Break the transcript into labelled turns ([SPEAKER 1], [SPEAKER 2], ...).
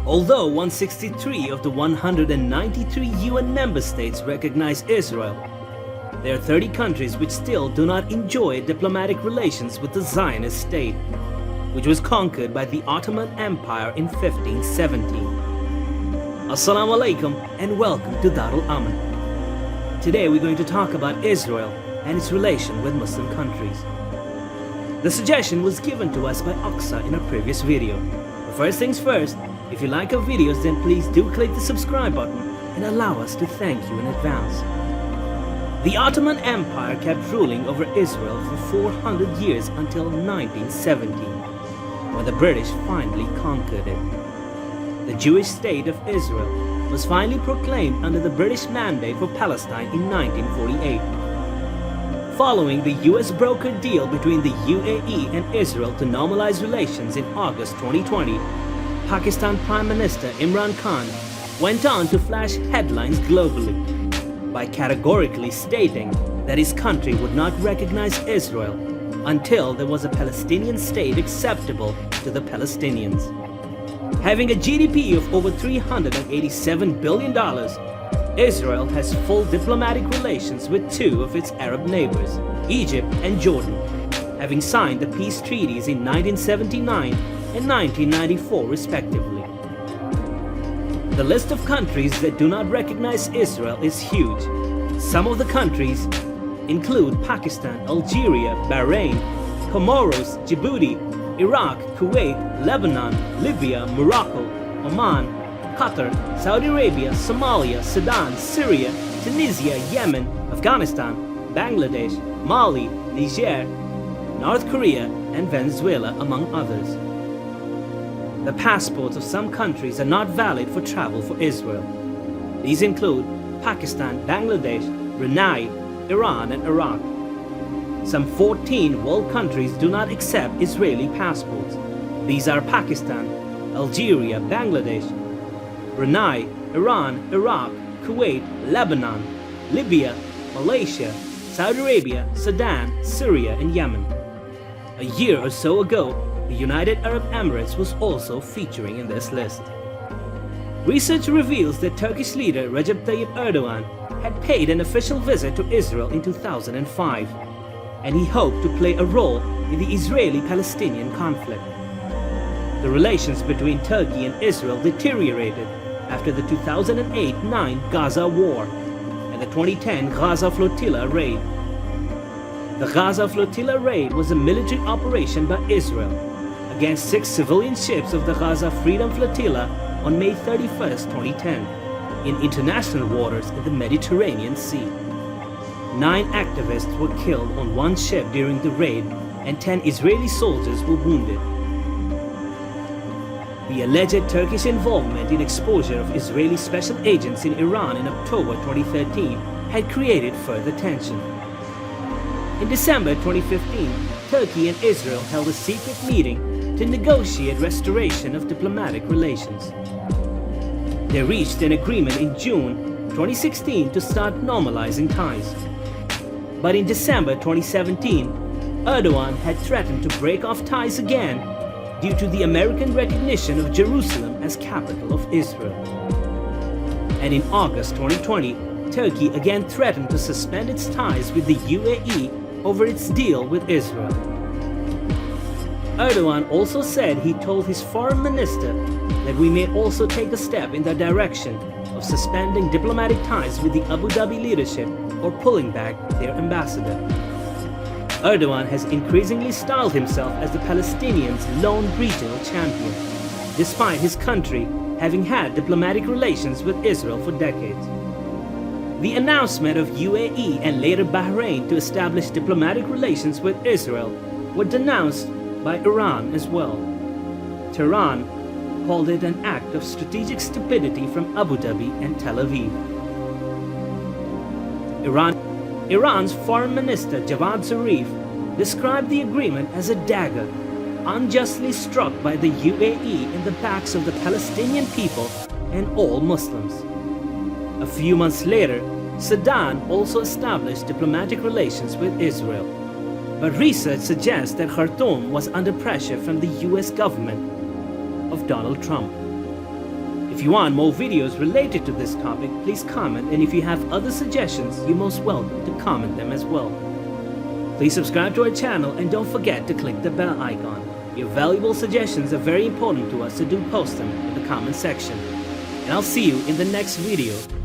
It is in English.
[SPEAKER 1] Although 163 of the 193 UN member states recognize Israel, there are 30 countries which still do not enjoy diplomatic relations with the Zionist state, which was conquered by the Ottoman Empire in 1517. Assalamu alaikum and welcome to Darul Aman. Today we're going to talk about Israel and its relation with Muslim countries. The suggestion was given to us by Aqsa in a previous video. But first things first, if you like our videos, then please do click the subscribe button and allow us to thank you in advance. The Ottoman Empire kept ruling over Israel for 400 years until 1917, when the British finally conquered it. The Jewish state of Israel was finally proclaimed under the British mandate for Palestine in 1948. Following the US brokered deal between the UAE and Israel to normalize relations in August 2020, Pakistan Prime Minister Imran Khan went on to flash headlines globally by categorically stating that his country would not recognize Israel until there was a Palestinian state acceptable to the Palestinians. Having a GDP of over $387 billion, Israel has full diplomatic relations with two of its Arab neighbors, Egypt and Jordan, having signed the peace treaties in 1979 and 1994 respectively. The list of countries that do not recognize Israel is huge. Some of the countries include Pakistan, Algeria, Bahrain, Comoros, Djibouti, Iraq, Kuwait, Lebanon, Libya, Morocco, Oman, Qatar, Saudi Arabia, Somalia, Sudan, Syria, Tunisia, Yemen, Afghanistan, Bangladesh, Mali, Niger, North Korea, and Venezuela, among others. The passports of some countries are not valid for travel for Israel. These include Pakistan, Bangladesh, Brunei, Iran, and Iraq. Some 14 world countries do not accept Israeli passports. These are Pakistan, Algeria, Bangladesh, Brunei, Iran, Iraq, Kuwait, Lebanon, Libya, Malaysia, Saudi Arabia, Sudan, Syria, and Yemen. A year or so ago, the United Arab Emirates was also featuring in this list. Research reveals that Turkish leader Recep Tayyip Erdogan had paid an official visit to Israel in 2005, and he hoped to play a role in the Israeli-Palestinian conflict. The relations between Turkey and Israel deteriorated after the 2008-9 Gaza war and the 2010 Gaza Flotilla raid. The Gaza Flotilla raid was a military operation by Israel against 6 civilian ships of the Gaza Freedom Flotilla on May 31, 2010, in international waters in the Mediterranean Sea. 9 activists were killed on one ship during the raid and 10 Israeli soldiers were wounded. The alleged Turkish involvement in exposure of Israeli special agents in Iran in October 2013 had created further tension. In December 2015, Turkey and Israel held a secret meeting to negotiate restoration of diplomatic relations. They reached an agreement in June 2016 to start normalizing ties. But in December 2017, Erdogan had threatened to break off ties again due to the American recognition of Jerusalem as capital of Israel. And in August 2020, Turkey again threatened to suspend its ties with the UAE over its deal with Israel. Erdogan also said he told his foreign minister that we may also take a step in the direction of suspending diplomatic ties with the Abu Dhabi leadership or pulling back their ambassador. Erdogan has increasingly styled himself as the Palestinians' lone regional champion, despite his country having had diplomatic relations with Israel for decades. The announcement of UAE and later Bahrain to establish diplomatic relations with Israel were denounced by Iran as well. Tehran called it an act of strategic stupidity from Abu Dhabi and Tel Aviv. Iran's Foreign Minister Javad Zarif described the agreement as a dagger unjustly struck by the UAE in the backs of the Palestinian people and all Muslims. A few months later, Sudan also established diplomatic relations with Israel. But research suggests that Khartoum was under pressure from the US government of Donald Trump. If you want more videos related to this topic, please comment, and if you have other suggestions, you're most welcome to comment them as well. Please subscribe to our channel and don't forget to click the bell icon. Your valuable suggestions are very important to us, so do post them in the comment section. And I'll see you in the next video.